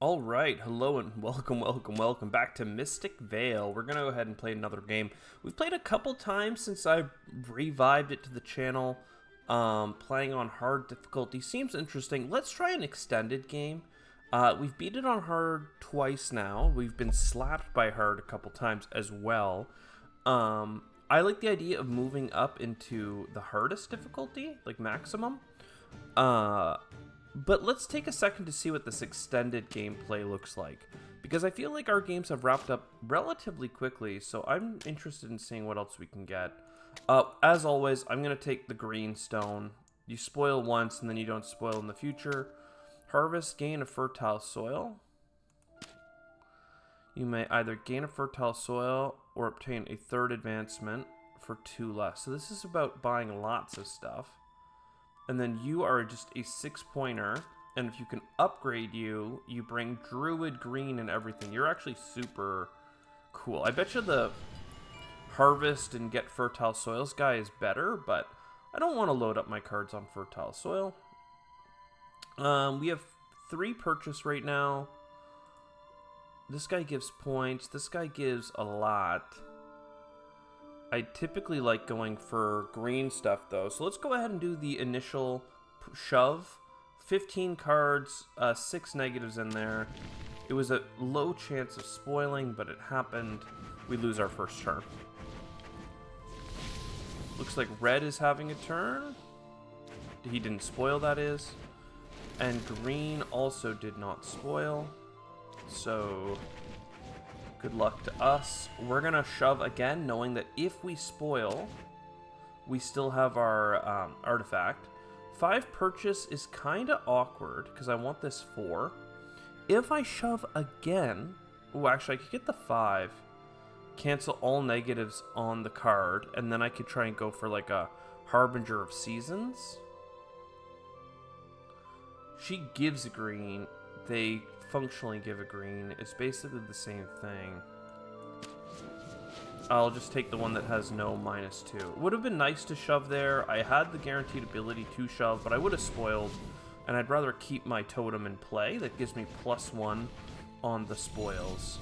All right, hello and welcome back to Mystic Vale. We're gonna go ahead and play another game. We've played a couple times since I revived it to the channel. Playing on hard difficulty seems interesting. Let's try an extended game. We've beat it on hard twice now. We've been slapped by hard a couple times as well. I like the idea of moving up into the hardest difficulty, like maximum. Uh, but let's take a second to see what this extended gameplay looks like, because I feel like our games have wrapped up relatively quickly, so I'm interested in seeing what else we can get. As always, I'm going to take the green stone. You spoil once, and then you don't spoil in the future. Harvest, gain a fertile soil. You may either gain a fertile soil or obtain a third advancement for 2 less. So this is about buying lots of stuff. And then you are just a 6-pointer, and if you can upgrade you, you bring Druid Green and everything. You're actually super cool. I bet you the Harvest and get Fertile Soils guy is better, but I don't want to load up my cards on Fertile Soil. We have 3 purchase right now. This guy gives points. This guy gives a lot. I typically like going for green stuff, though. So let's go ahead and do the initial shove. 15 cards, 6 negatives in there. It was a low chance of spoiling, but it happened. We lose our first turn. Looks like red is having a turn. He didn't spoil, that is. And green also did not spoil. So good luck to us. We're going to shove again, knowing that if we spoil, we still have our artifact. 5 purchase is kind of awkward, because I want this 4. If I shove again... Oh, actually, I could get the 5. Cancel all negatives on the card, and then I could try and go for, like, a Harbinger of Seasons. She gives a green. They functionally give a green. It's basically the same thing. I'll just take the one that has no -2. It would have been nice to shove there. I had the guaranteed ability to shove, but I would have spoiled, and I'd rather keep my totem in play. That gives me +1 on the spoils.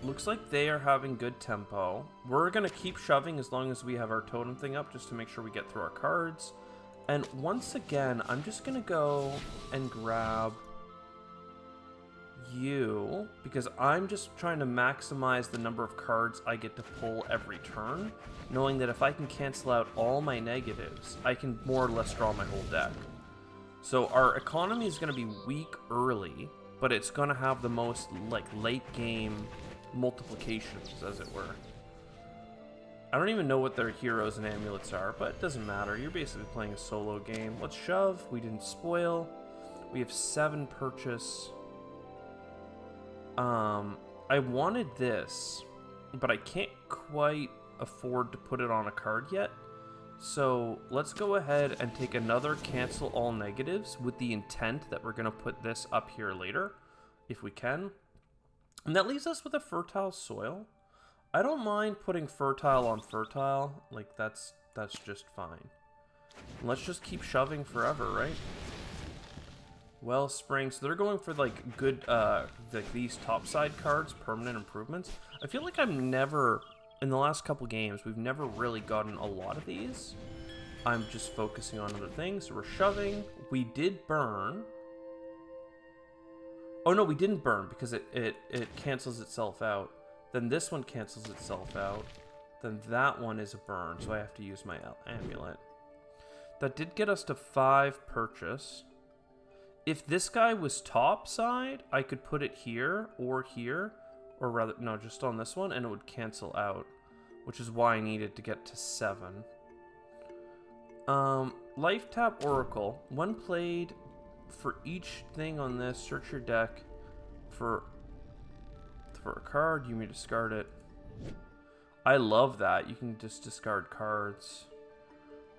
Looks like they are having good tempo. We're going to keep shoving as long as we have our totem thing up, just to make sure we get through our cards. And once again, I'm just going to go and grab you, because I'm just trying to maximize the number of cards I get to pull every turn, knowing that if I can cancel out all my negatives, I can more or less draw my whole deck. So our economy is going to be weak early, but it's going to have the most, like, late game multiplications, as it were. I don't even know what their heroes and amulets are, but it doesn't matter. You're basically playing a solo game. Let's shove. We didn't spoil. We have 7 purchase. I wanted this, but I can't quite afford to put it on a card yet. So let's go ahead and take another cancel all negatives with the intent that we're going to put this up here later, if we can. And that leaves us with a fertile soil. I don't mind putting fertile on fertile. Like, that's just fine. Let's just keep shoving forever, right? Wellspring. So they're going for, like, good, like these topside cards, permanent improvements. I feel like I've never, in the last couple games, we've never really gotten a lot of these. I'm just focusing on other things. So we're shoving. We did burn. Oh, no, we didn't burn, because it cancels itself out. Then this one cancels itself out. Then that one is a burn, so I have to use my amulet. That did get us to 5 purchase. If this guy was topside, I could put it here, or rather, no, just on this one, and it would cancel out, which is why I needed to get to 7. Life Tap Oracle. When played, for each thing on this, search your deck for a card. You may discard it. I love that. You can just discard cards.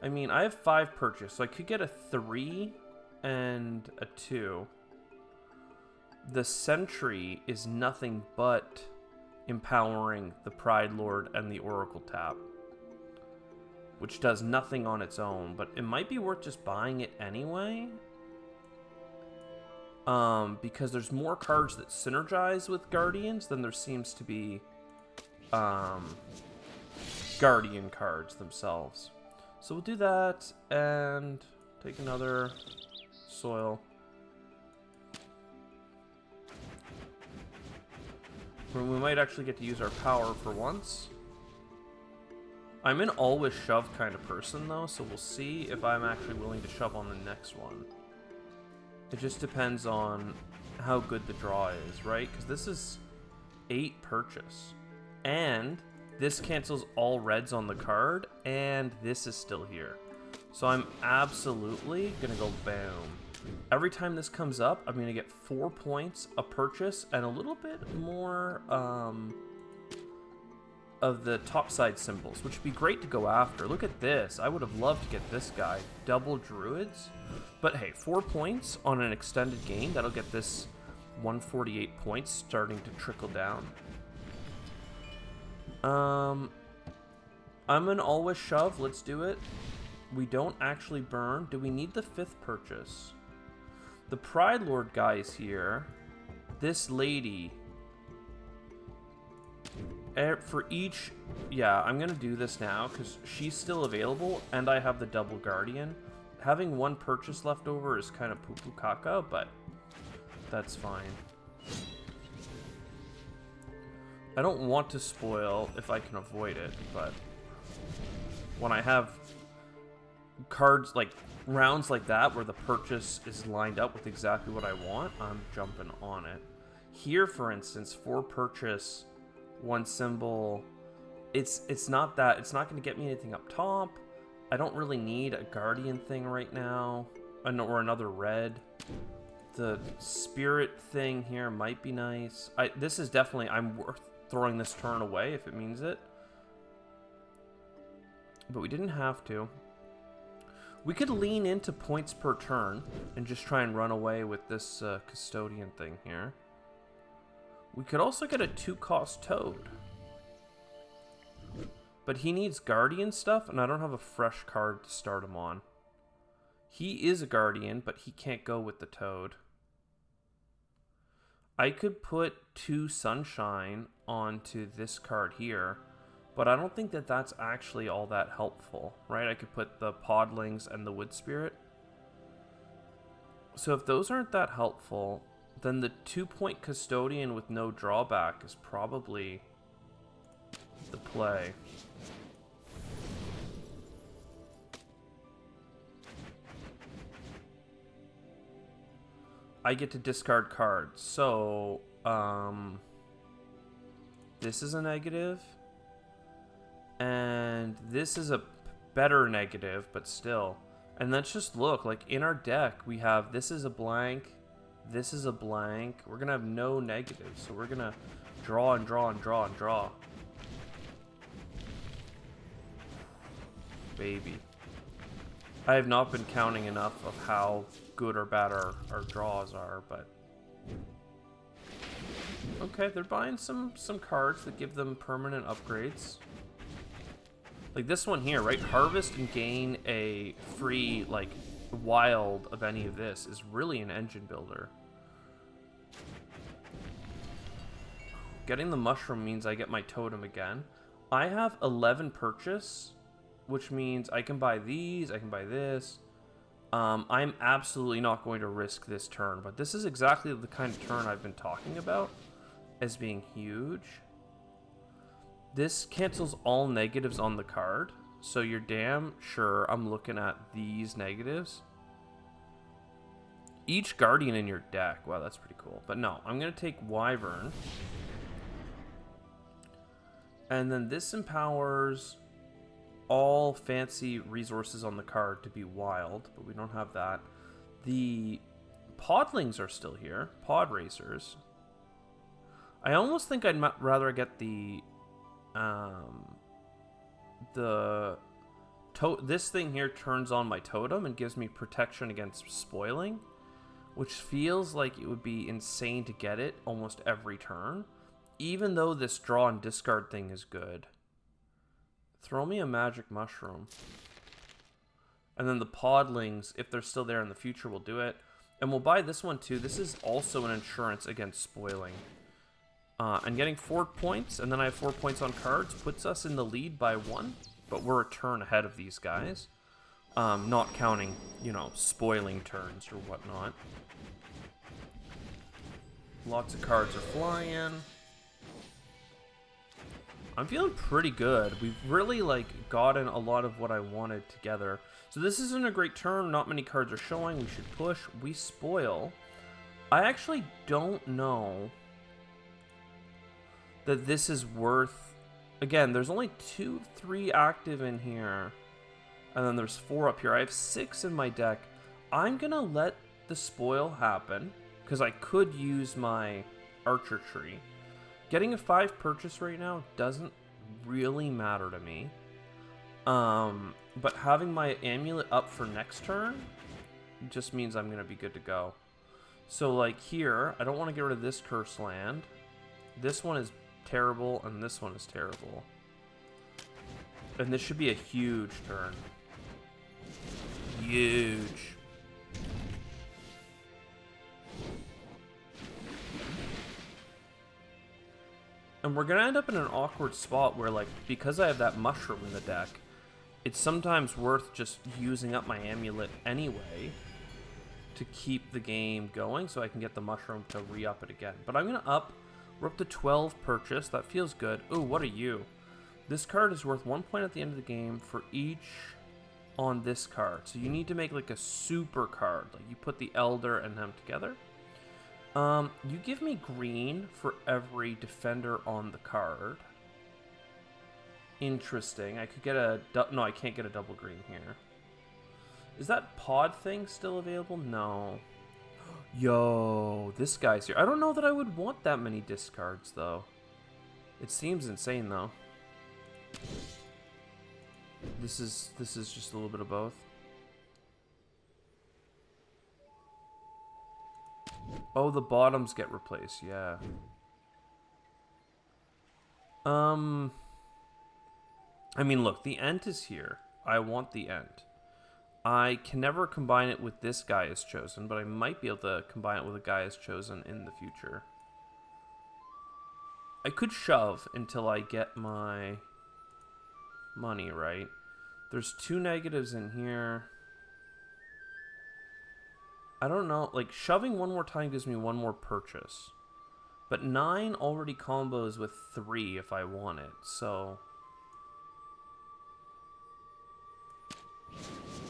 I mean, I have 5 purchase, so I could get a 3 and a 2. The Sentry is nothing but empowering the Pride Lord and the Oracle tap. which does nothing on its own, but it might be worth just buying it anyway. Because there's more cards that synergize with Guardians than there seems to be Guardian cards themselves. So we'll do that and take another soil. We might actually get to use our power for once. I'm an always shove kind of person though, so we'll see if I'm actually willing to shove on the next one. It just depends on how good the draw is, right? Because this is 8 purchase. And this cancels all reds on the card, and this is still here. So I'm absolutely going to go boom. Every time this comes up, I'm going to get 4 points, a purchase, and a little bit more of the topside symbols, which would be great to go after. Look at this. I would have loved to get this guy. Double druids. But hey, 4 points on an extended game. That'll get this 148 points starting to trickle down. I'm an always shove. Let's do it. We don't actually burn. Do we need the 5th purchase? The Pride Lord guy is here. This lady. For each... Yeah, I'm going to do this now because she's still available and I have the double Guardian. Having 1 purchase left over is kind of poo-poo caca, but that's fine. I don't want to spoil if I can avoid it, but when I have cards like rounds like that where the purchase is lined up with exactly what I want, I'm jumping on it. Here, for instance, 4 purchase, 1 symbol. It's not that. It's not going to get me anything up top. I don't really need a Guardian thing right now, or another red. The Spirit thing here might be nice. This is definitely, I'm worth throwing this turn away if it means it. But we didn't have to. We could lean into points per turn and just try and run away with this Custodian thing here. We could also get a 2-cost Toad. But he needs Guardian stuff, and I don't have a fresh card to start him on. He is a Guardian, but he can't go with the Toad. I could put 2 Sunshine onto this card here, but I don't think that that's actually all that helpful, right? I could put the Podlings and the Wood Spirit. So if those aren't that helpful, then the 2-point Custodian with no drawback is probably the play. I get to discard cards. So, this is a negative. And this is a better negative, but still. And let's just look, like in our deck, we have this is a blank, this is a blank. We're going to have no negatives. So we're going to draw and draw and draw and draw. Baby. I have not been counting enough of how good or bad our draws are, but... Okay, they're buying some cards that give them permanent upgrades. Like this one here, right? Harvest and gain a free, like, wild of any of this is really an engine builder. Getting the mushroom means I get my totem again. I have 11 purchase, which means I can buy these, I can buy this. I'm absolutely not going to risk this turn, but this is exactly the kind of turn I've been talking about as being huge. This cancels all negatives on the card, so you're damn sure I'm looking at these negatives. Each Guardian in your deck. Wow, that's pretty cool. But no, I'm going to take Wyvern. And then this empowers all fancy resources on the card to be wild, but we don't have that. The Podlings are still here. Pod Racers. I almost think I'd rather get this thing here turns on my totem and gives me protection against spoiling, which feels like it would be insane to get it almost every turn, even though this draw and discard thing is good. Throw me a magic mushroom. And then the podlings, if they're still there in the future, will do it. And we'll buy this one too. This is also an insurance against spoiling. And getting 4 points, and then I have 4 points on cards, puts us in the lead by 1. But we're a turn ahead of these guys. Not counting, you know, spoiling turns or whatnot. Lots of cards are flying. I'm feeling pretty good. We've really, like, gotten a lot of what I wanted together. So this isn't a great turn. Not many cards are showing. We should push. We spoil. I actually don't know that this is worth... Again, there's only 2, 3 active in here. And then there's 4 up here. I have 6 in my deck. I'm going to let the spoil happen, because I could use my archer tree. Getting a 5 purchase right now doesn't really matter to me. But having my amulet up for next turn just means I'm going to be good to go. So, like, here, I don't want to get rid of this curse land. This one is terrible, and this one is terrible. And this should be a huge turn. Huge. And we're going to end up in an awkward spot where, like, because I have that mushroom in the deck, it's sometimes worth just using up my amulet anyway to keep the game going so I can get the mushroom to re-up it again. But I'm going to up. We're up to 12 purchase. That feels good. Ooh, what are you? This card is worth 1 point at the end of the game for each on this card. So you need to make, like, a super card. Like, you put the Elder and them together. You give me green for every defender on the card. Interesting. I could get a... No, I can't get a double green here. Is that pod thing still available? No. Yo, this guy's here. I don't know that I would want that many discards, though. It seems insane, though. This is just a little bit of both. Oh, the bottoms get replaced, yeah. I mean, look, the Ent is here. I want the Ent. I can never combine it with this guy as chosen, but I might be able to combine it with a guy as chosen in the future. I could shove until I get my money, right? There's 2 negatives in here. I don't know, like, shoving one more time gives me 1 more purchase. But 9 already combos with 3 if I want it, so...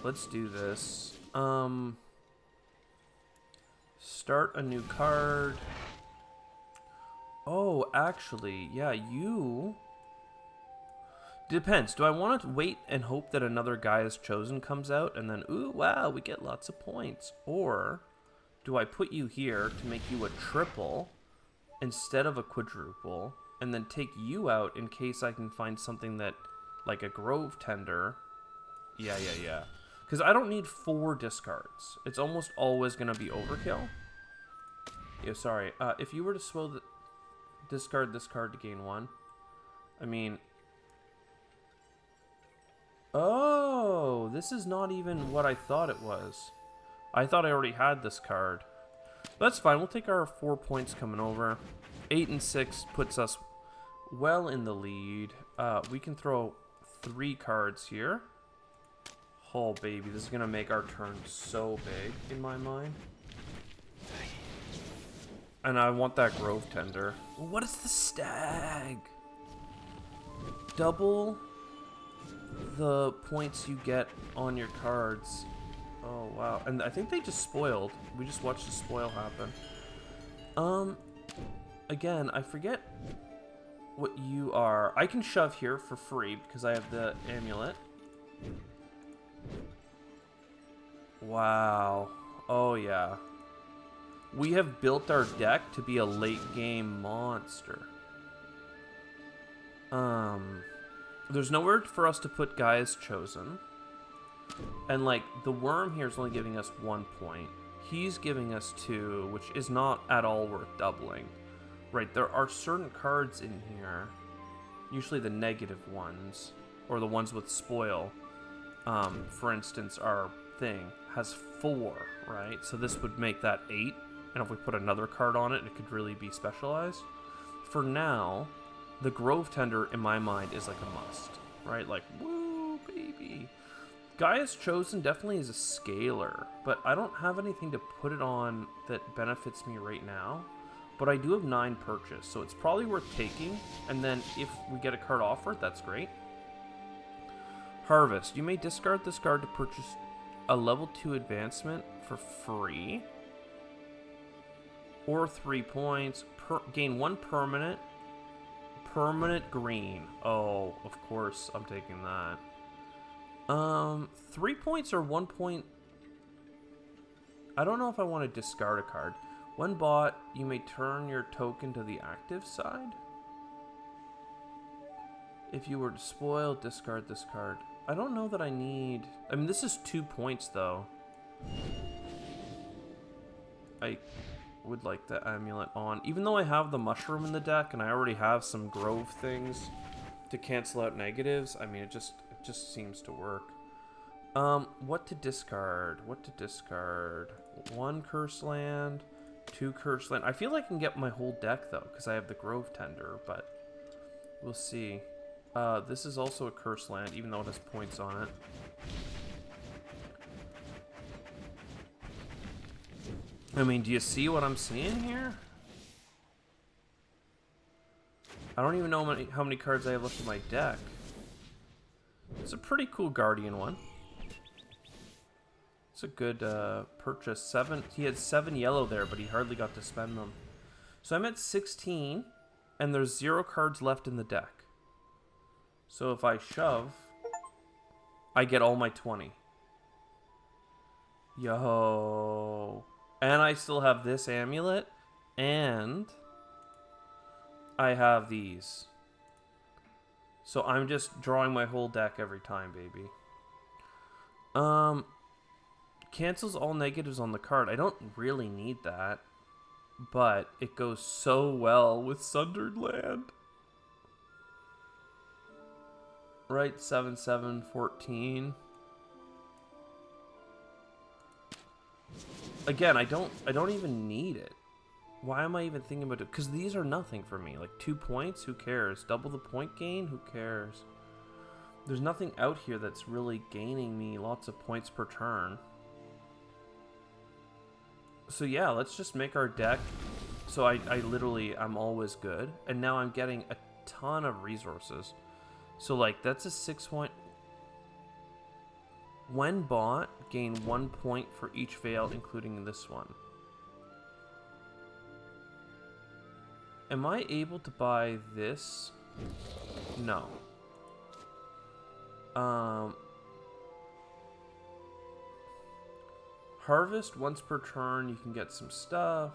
Let's do this. Start a new card. Oh, actually, yeah, you... Depends. Do I want to wait and hope that another guy is chosen comes out and then, ooh, wow, we get lots of points? Or do I put you here to make you a triple instead of a quadruple and then take you out in case I can find something that, like a Grove Tender? Yeah. Because I don't need 4 discards. It's almost always going to be overkill. Yeah, sorry. If you were to discard this card to gain 1, I mean... Oh, this is not even what I thought it was. I thought I already had this card. That's fine. We'll take our 4 points coming over. 8 and 6 puts us well in the lead. We can throw 3 cards here. Oh, baby. This is going to make our turn so big in my mind. And I want that Grove Tender. What is the stag? Double the points you get on your cards. Oh, wow. And I think they just spoiled. We just watched the spoil happen. Again, I forget what you are. I can shove here for free because I have the amulet. Wow. Oh, yeah. We have built our deck to be a late game monster. There's nowhere for us to put guys chosen. And, like, the worm here is only giving us 1 point. He's giving us 2, which is not at all worth doubling. Right, there are certain cards in here, usually the negative ones, or the ones with spoil, for instance, our thing has 4, right? So this would make that 8, and if we put another card on it, it could really be specialized. For now, the Grove Tender, in my mind, is like a must, right? Like, woo, baby. Gaia's Chosen definitely is a scaler, but I don't have anything to put it on that benefits me right now. But I do have 9 purchase, so it's probably worth taking, and then if we get a card offered, that's great. Harvest. You may discard this card to purchase a level 2 advancement for free. Or 3 points. Gain 1 permanent. Permanent green. Oh, of course I'm taking that. 3 points or 1 point. I don't know if I want to discard a card. When bought, you may turn your token to the active side. If you were to spoil, discard this card. I don't know that I need... I mean, this is 2 points, though. I would like the amulet on. Even though I have the mushroom in the deck, and I already have some grove things to cancel out negatives, I mean, it just seems to work. What to discard? What to discard? 1 curse land, 2 curse land. I feel like I can get my whole deck, though, because I have the Grove Tender, but we'll see. This is also a curse land, even though it has points on it. I mean, do you see what I'm seeing here? I don't even know how many cards I have left in my deck. It's a pretty cool Guardian one. It's a good purchase. He had 7 yellow there, but he hardly got to spend them. So I'm at 16, and there's 0 cards left in the deck. So if I shove, I get all my 20. Yo. And I still have this amulet, and I have these. So I'm just drawing my whole deck every time, baby. Cancels all negatives on the card. I don't really need that, but it goes so well with Sundered Land. Right, 7, 7, 14. Again, I don't even need it. Why am I even thinking about it? Because these are nothing for me. Like 2 points, who cares? Double the point gain, who cares? There's nothing out here that's really gaining me lots of points per turn. So yeah, let's just make our deck. So I literally, I'm always good. And now I'm getting a ton of resources. So like, that's a 6 point. When bought, gain 1 point for each veil, including this one. Am I able to buy this? No. Harvest once per turn, you can get some stuff.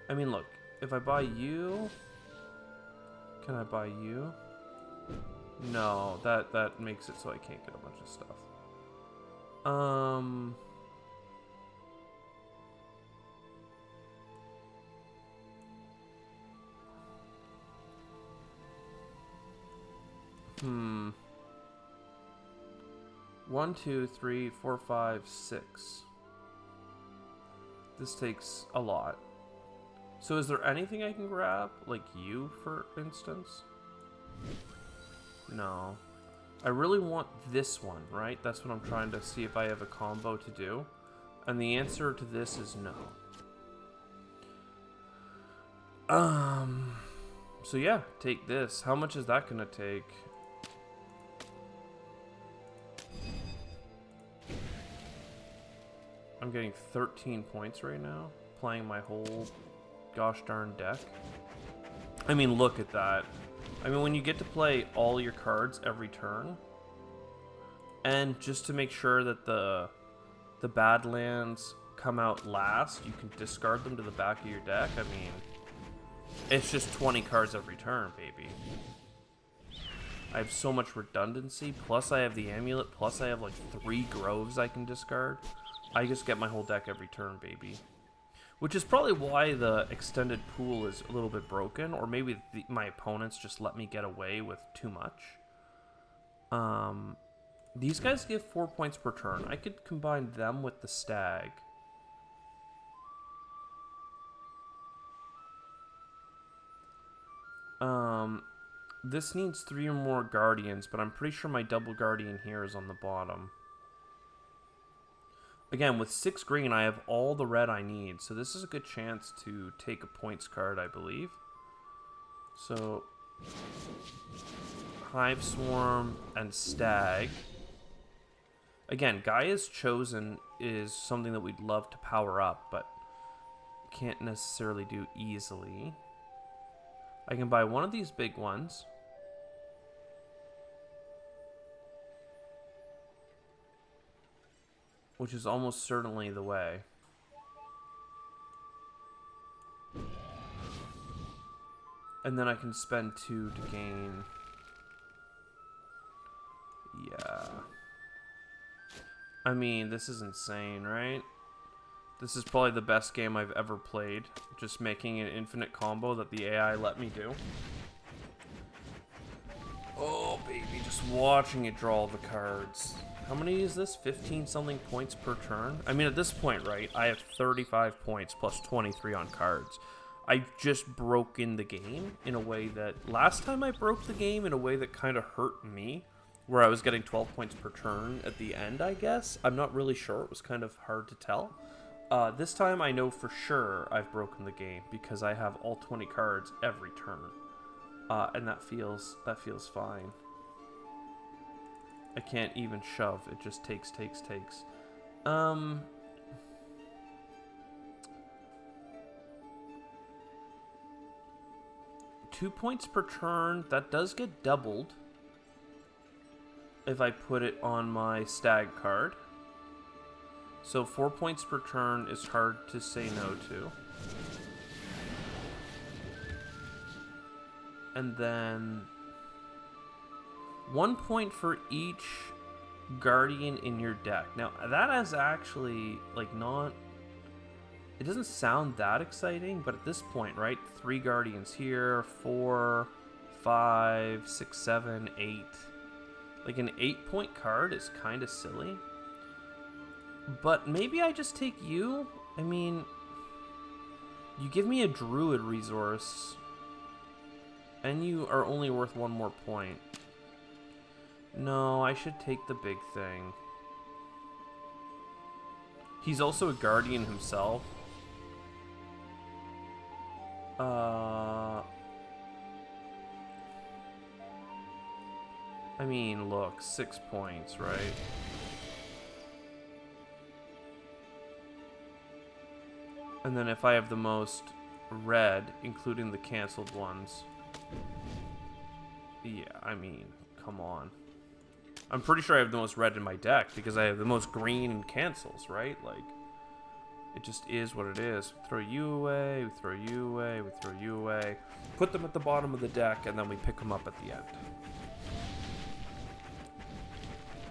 I mean, look, if I buy you, can I buy you? No, that makes it so I can't get a bunch of stuff. One, 2, 3, 4, 5, 6. This takes a lot. So is there anything I can grab? Like you, for instance? No. I really want this one, right? That's what I'm trying to see if I have a combo to do. And the answer to this is no. So yeah, take this. How much is that gonna take? I'm getting 13 points right now, playing my whole gosh darn deck. I mean, look at that. I mean, when you get to play all your cards every turn, and just to make sure that the Badlands come out last, you can discard them to the back of your deck. I mean, it's just 20 cards every turn, baby. I have so much redundancy, plus I have the amulet, plus I have like 3 groves I can discard. I just get my whole deck every turn, baby. Which is probably why the extended pool is a little bit broken, or maybe my opponents just let me get away with too much. These guys give 4 points per turn. I could combine them with the stag. This needs 3 or more guardians, but I'm pretty sure my double guardian here is on the bottom. Again, with 6 green, I have all the red I need, so this is a good chance to take a points card, I believe. So, Hive Swarm and Stag. Again, Gaia's Chosen is something that we'd love to power up, but can't necessarily do easily. I can buy one of these big ones. Which is almost certainly the way. And then I can spend 2 to gain... Yeah. I mean, this is insane, right? This is probably the best game I've ever played. Just making an infinite combo that the AI let me do. Oh, baby, just watching it draw the cards. How many is this? 15 something points per turn? I mean, at this point, right, I have 35 points plus 23 on cards. I've just broken the game in a way that... Last time I broke the game in a way that kind of hurt me, where I was getting 12 points per turn at the end, I guess. I'm not really sure. It was kind of hard to tell. This time I know for sure I've broken the game because I have all 20 cards every turn. And that feels fine. I can't even shove. It just takes. 2 points per turn. That does get doubled if I put it on my stag card. So 4 points per turn is hard to say no to. And then 1 point for each guardian in your deck. Now, that is actually, like, not... It doesn't sound that exciting, but at this point, right? 3 guardians here, 4, 5, 6, 7, 8. Like, an 8-point card is kind of silly. But maybe I just take you? I mean, you give me a druid resource, and you are only worth 1 more point. No, I should take the big thing. He's also a guardian himself. I mean, look, 6 points, right? And then if I have the most red, including the canceled ones... Yeah, I mean, come on. I'm pretty sure I have the most red in my deck because I have the most green and cancels, right? Like, it just is what it is. We throw you away, we throw you away, we throw you away. Put them at the bottom of the deck, and then we pick them up at the end.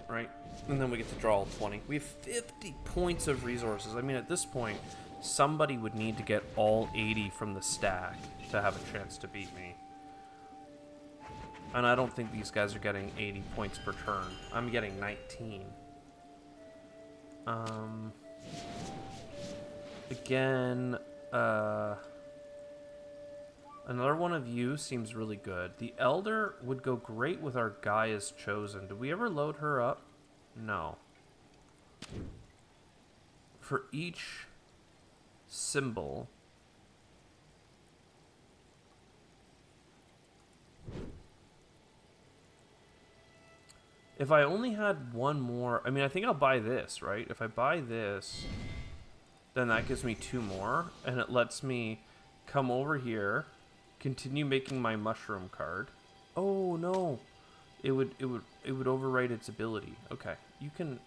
Right? And then we get to draw all 20. We have 50 points of resources. I mean, at this point, somebody would need to get all 80 from the stack to have a chance to beat me. And I don't think these guys are getting 80 points per turn. I'm getting 19. Again, another one of you seems really good. The Elder would go great with our Gaia's Chosen. Did we ever load her up? No. For each symbol... If I only had 1 more... I mean, I think I'll buy this, right? If I buy this, then that gives me 2 more, and it lets me come over here, continue making my mushroom card. Oh, no. It would overwrite its ability. Okay. You can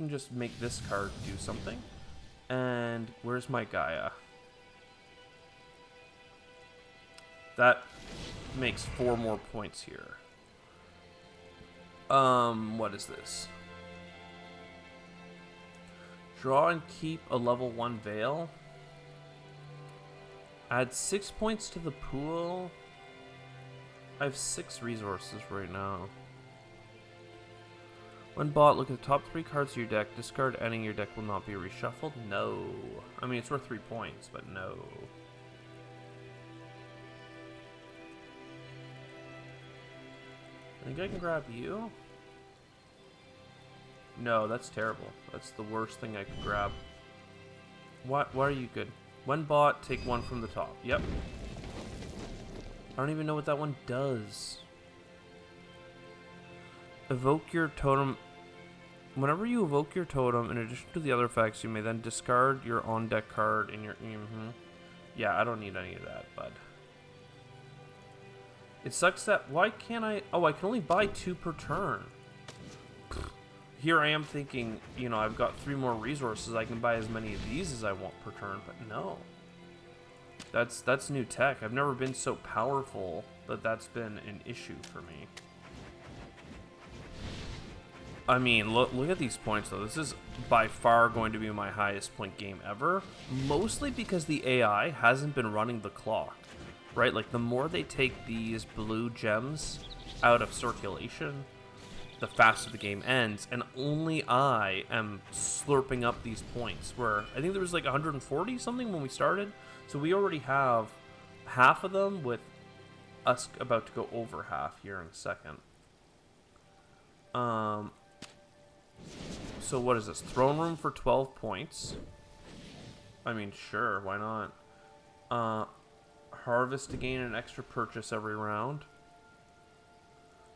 just make this card do something. And where's my Gaia? That makes 4 more points here. What is this? Draw and keep a level 1 Vale. Add 6 points to the pool. I have 6 resources right now. When bought, look at the top 3 cards of your deck. Discard any. Your deck will not be reshuffled. No. I mean, it's worth 3 points, but no. I think I can grab you. No, that's terrible. That's the worst thing I could grab. Why are you good? When bought, take 1 from the top. Yep. I don't even know what that one does. Evoke your totem. Whenever you evoke your totem, in addition to the other effects, you may then discard your on-deck card in your... Yeah, I don't need any of that, bud. It sucks that... Why can't I... Oh, I can only buy 2 per turn. Here I am thinking, you know, I've got 3 more resources. I can buy as many of these as I want per turn, but no. That's new tech. I've never been so powerful that that's been an issue for me. I mean, look at these points, though. This is by far going to be my highest point game ever. Mostly because the AI hasn't been running the clock, right? Like, the more they take these blue gems out of circulation, the faster the game ends. And only I am slurping up these points, where I think there was like 140 something when we started. So we already have half of them, with us about to go over half here in a second. So what is this? Throne room for 12 points. I mean, sure, why not? Harvest to gain an extra purchase every round.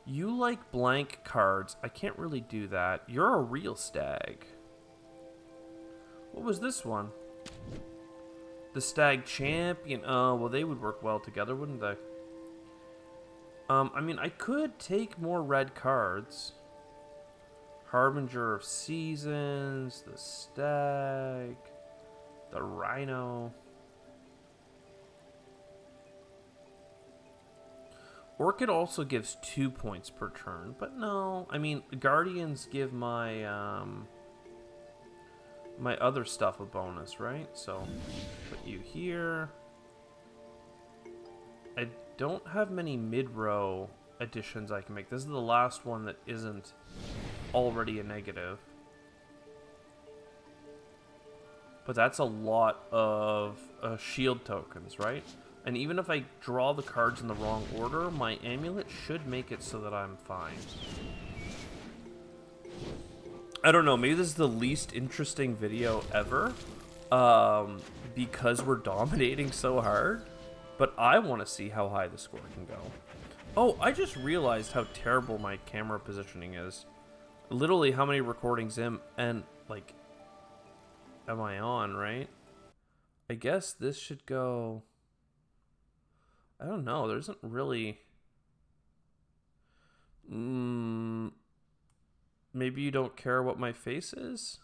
You like blank cards. I can't really do that. You're a real stag. What was this one? The Stag Champion. Oh, well, they would work well together, wouldn't they? I mean, I could take more red cards. Harbinger of Seasons, the Stag, the Rhino. Orchid also gives 2 points per turn, but no. I mean, Guardians give my my other stuff a bonus, right? So, put you here. I don't have many mid-row additions I can make. This is the last one that isn't already a negative. But that's a lot of shield tokens, right? And even if I draw the cards in the wrong order, my amulet should make it so that I'm fine. I don't know, maybe this is the least interesting video ever, because we're dominating so hard, but I want to see how high the score can go. Oh, I just realized how terrible my camera positioning is. Literally, how many recordings am I on, right? I guess this should go... I don't know, there isn't really... Maybe you don't care what my face is?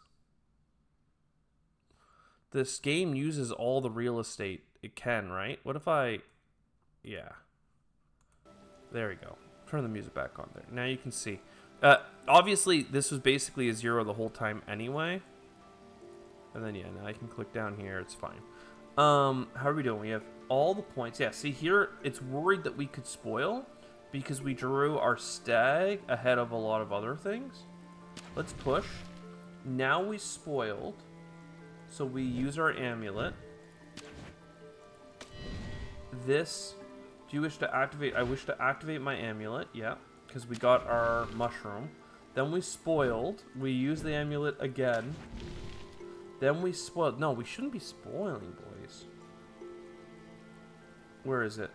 This game uses all the real estate it can, right? What if I... Yeah. There we go. Turn the music back on there. Now you can see. Obviously, this was basically a 0 the whole time anyway. And then, yeah, now I can click down here. It's fine. How are we doing? We have all the points. Yeah, see here, it's worried that we could spoil because we drew our stag ahead of a lot of other things. Let's push. Now we spoiled. So we use our amulet. This, do you wish to activate? I wish to activate my amulet. Yeah, because we got our mushroom. Then we spoiled. We use the amulet again. Then we spoiled. No, we shouldn't be spoiling, boys. Where is it?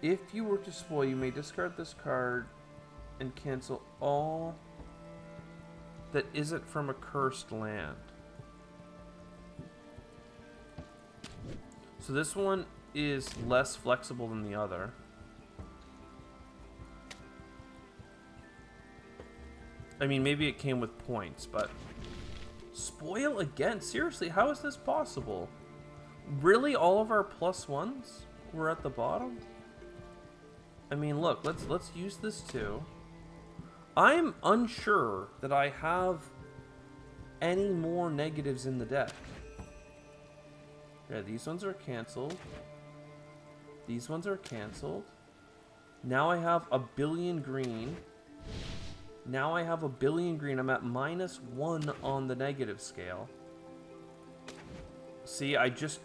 If you were to spoil, you may discard this card and cancel all that isn't from a cursed land. So this one is less flexible than the other. I mean, maybe it came with points, but... Spoil again? Seriously, how is this possible? Really, all of our +1s were at the bottom? I mean, look, let's use this too. I'm unsure that I have any more negatives in the deck. Yeah, these ones are canceled. These ones are canceled. Now I have a billion green. Now I have a billion green. I'm at -1 on the negative scale. See, I just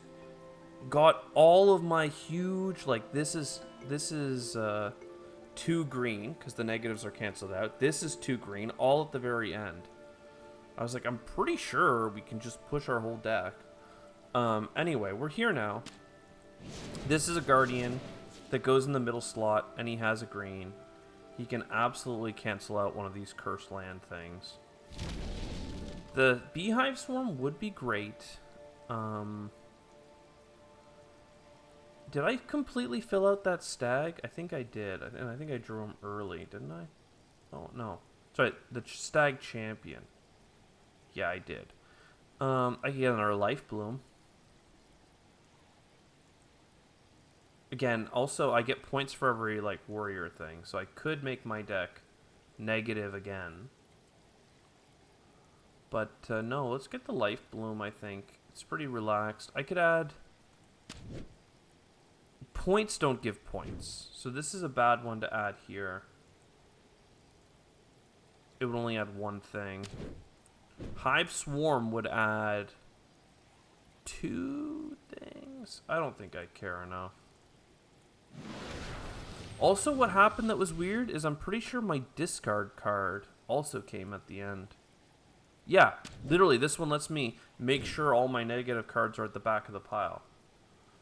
got all of my huge, like, this is 2 green, because the negatives are canceled out. This is 2 green, all at the very end. I was like, I'm pretty sure we can just push our whole deck. Anyway, we're here now. This is a Guardian that goes in the middle slot, and he has a green. He can absolutely cancel out one of these cursed land things. The Beehive Swarm would be great. Did I completely fill out that stag? I think I did. And I think I drew him early, didn't I? Oh, no. Sorry, the stag champion. Yeah, I did. I can get another Life Bloom. Again, also, I get points for every, like, warrior thing. So I could make my deck negative again. But, no, let's get the Life Bloom, I think. It's pretty relaxed. I could add... Points don't give points. So this is a bad one to add here. It would only add one thing. Hive Swarm would add 2 things. I don't think I care enough. Also, what happened that was weird is I'm pretty sure my discard card also came at the end. Yeah, literally, this one lets me make sure all my negative cards are at the back of the pile.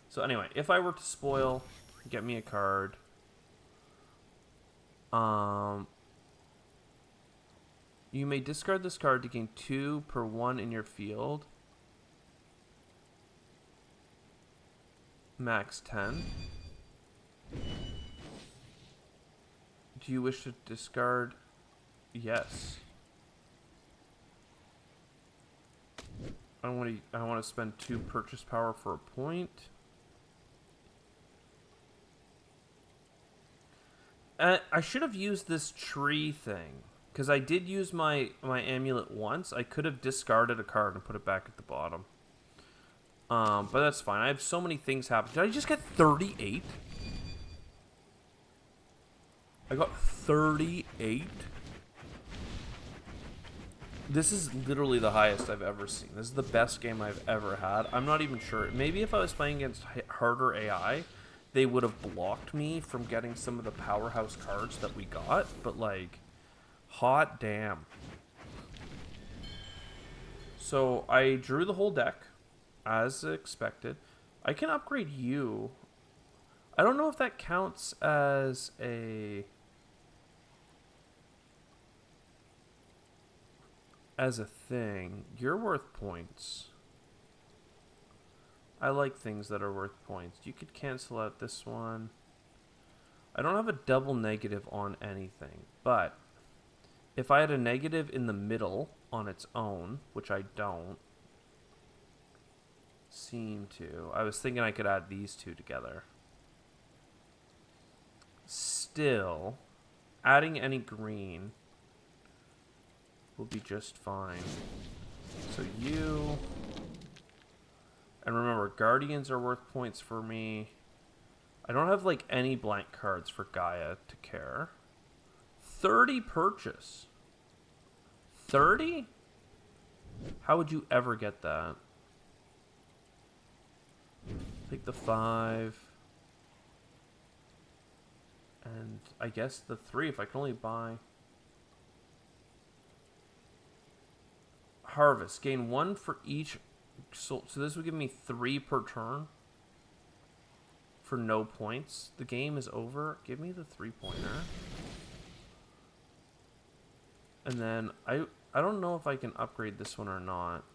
So anyway, if I were to spoil, get me a card. You may discard this card to gain 2 per 1 in your field. Max 10. Do you wish to discard? Yes. I want to spend 2 purchase power for a point. I should have used this tree thing, because I did use my amulet once. I could have discarded a card and put it back at the bottom. But that's fine. I have so many things happen. Did I just get 38? I got 38? This is literally the highest I've ever seen. This is the best game I've ever had. I'm not even sure. Maybe if I was playing against harder AI, they would have blocked me from getting some of the powerhouse cards that we got. But, like, hot damn. So, I drew the whole deck, as expected. I can upgrade you. I don't know if that counts as a thing. You're worth points. I like things that are worth points. You could cancel out this one. I don't have a double negative on anything, but if I had a negative in the middle on its own, which I don't seem to, I was thinking I could add these 2 together. Still, adding any green will be just fine. So you... And remember, Guardians are worth points for me. I don't have, like, any blank cards for Gaia to care. 30 purchase. 30? How would you ever get that? Take the 5. And I guess the 3 if I can only buy. Harvest. Gain 1 for each. So this would give me 3 per turn. For no points. The game is over. Give me the 3-pointer. And then I don't know if I can upgrade this one or not.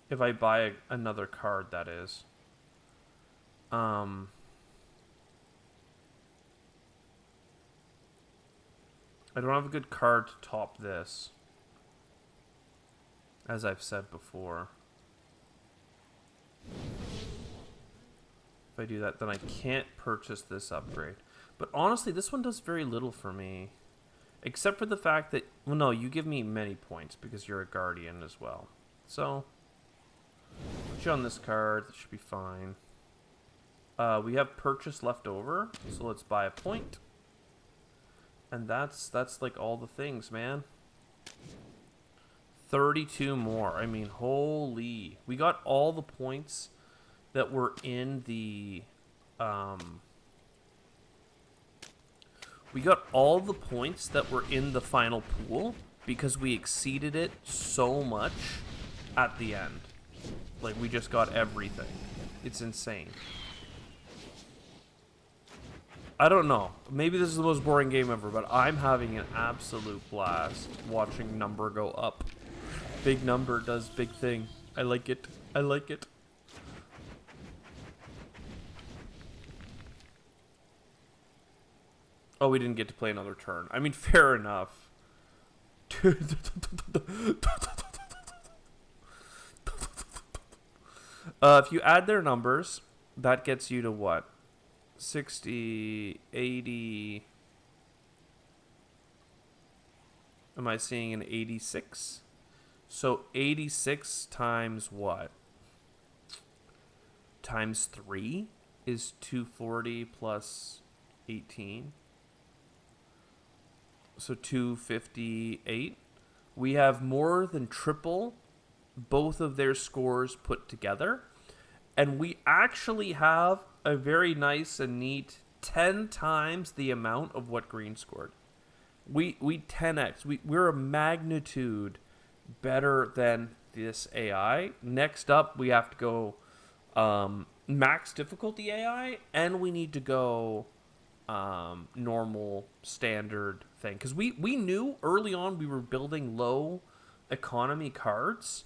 If I buy another card, that is. I don't have a good card to top this, as I've said before. If I do that, then I can't purchase this upgrade. But honestly, this one does very little for me. Except for the fact that... Well, no, you give me many points because you're a Guardian as well. So, put you on this card. That should be fine. We have purchase left over, so let's buy a point. And that's like all the things, man. 32 more. I mean, holy. We got all the points that were in the we got all the points that were in the final pool because we exceeded it so much at the end. Like, we just got everything. It's insane. I don't know. Maybe this is the most boring game ever, but I'm having an absolute blast watching number go up. Big number does big thing. I like it. I like it. Oh, we didn't get to play another turn. I mean, fair enough. If you add their numbers, that gets you to what? 60, 80. Am I seeing an 86? So 86 times what? Times 3 is 240 plus 18. So 258. We have more than triple both of their scores put together. And we actually have a very nice and neat 10 times the amount of what green scored. We 10x. We're a magnitude better than this AI. Next up, we have to go max difficulty AI, and we need to go normal standard thing. Because we knew early on we were building low economy cards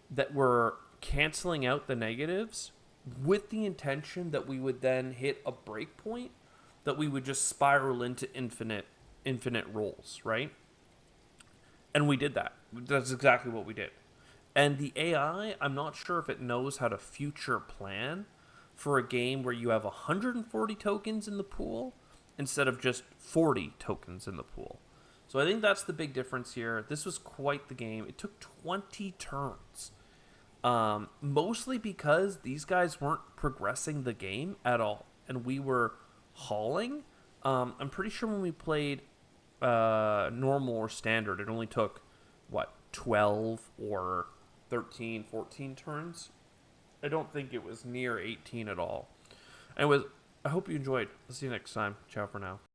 that were canceling out the negatives with the intention that we would then hit a break point that we would just spiral into infinite rolls, right? And we did that. That's exactly what we did. And the AI, I'm not sure if it knows how to future plan for a game where you have 140 tokens in the pool instead of just 40 tokens in the pool. So I think that's the big difference here. This was quite the game. It took 20 turns. Mostly because these guys weren't progressing the game at all. And we were hauling. I'm pretty sure when we played normal or standard, it only took, what, 12 or 13, 14 turns? I don't think it was near 18 at all. Anyways, I hope you enjoyed. I'll see you next time. Ciao for now.